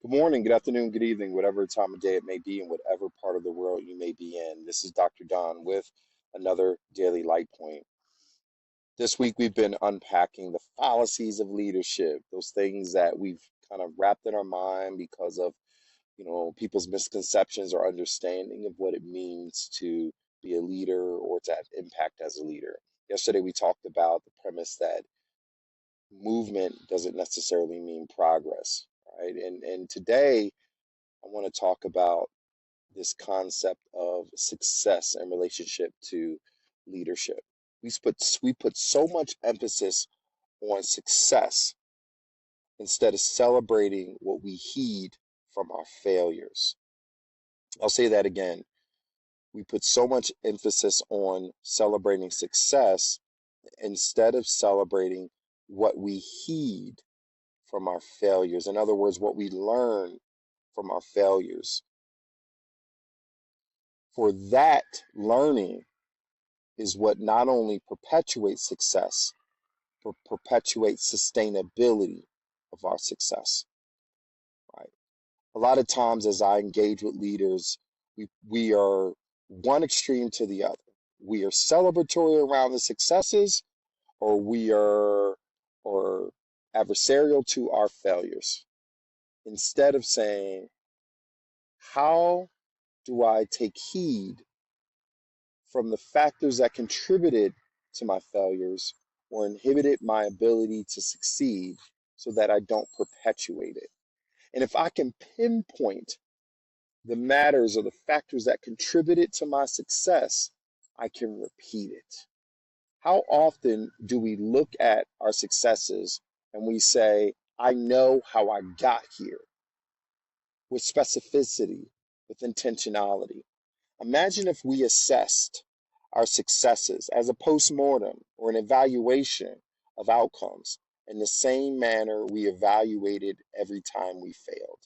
Good morning, good afternoon, good evening, whatever time of day it may be, in whatever part of the world you may be in. This is Dr. Don with another daily light point. This week we've been unpacking the fallacies of leadership, those things that we've kind of wrapped in our mind because of, people's misconceptions or understanding of what it means to be a leader or to have impact as a leader. Yesterday we talked about the premise that movement doesn't necessarily mean progress, right? And today I want to talk about this concept of success in relationship to leadership. We put so much emphasis on success instead of celebrating what we heed from our failures. I'll say that again. We put so much emphasis on celebrating success instead of celebrating what we heed from our failures. In other words, what we learn from our failures. For that learning is what not only perpetuates success, but perpetuates sustainability of our success, right? A lot of times as I engage with leaders, we are one extreme to the other. We are celebratory around the successes, or we are or adversarial to our failures. Instead of saying, how do I take heed from the factors that contributed to my failures or inhibited my ability to succeed so that I don't perpetuate it? And if I can pinpoint the matters or the factors that contributed to my success, I can repeat it. How often do we look at our successes and we say, I know how I got here, with specificity, with intentionality? Imagine if we assessed our successes as a postmortem or an evaluation of outcomes in the same manner we evaluated every time we failed,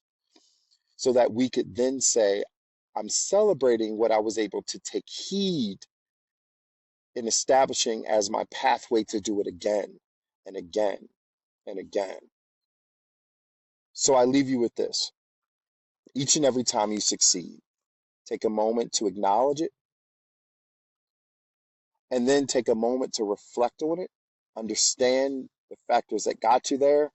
so that we could then say, I'm celebrating what I was able to take heed in establishing as my pathway to do it again and again and again. So I leave you with this. Each and every time you succeed, take a moment to acknowledge it, and then take a moment to reflect on it, understand the factors that got you there.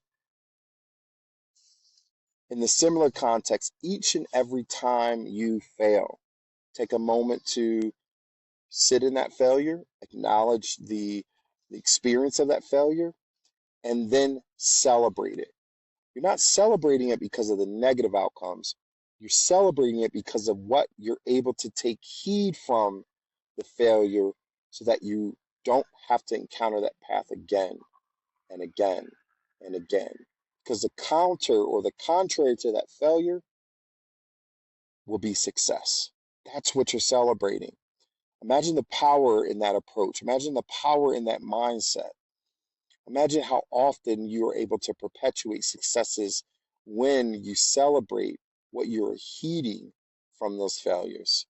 In the similar context, each and every time you fail, take a moment to sit in that failure, acknowledge the experience of that failure, and then celebrate it. You're not celebrating it because of the negative outcomes. You're celebrating it because of what you're able to take heed from the failure so that you don't have to encounter that path again and again and again. Because the counter or the contrary to that failure will be success. That's what you're celebrating. Imagine the power in that approach. Imagine the power in that mindset. Imagine how often you are able to perpetuate successes when you celebrate what you're heeding from those failures.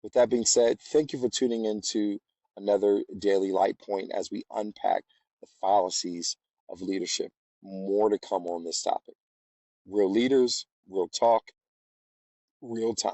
With that being said, thank you for tuning into another daily light point as we unpack the fallacies of leadership. More to come on this topic. Real leaders, real talk, real time.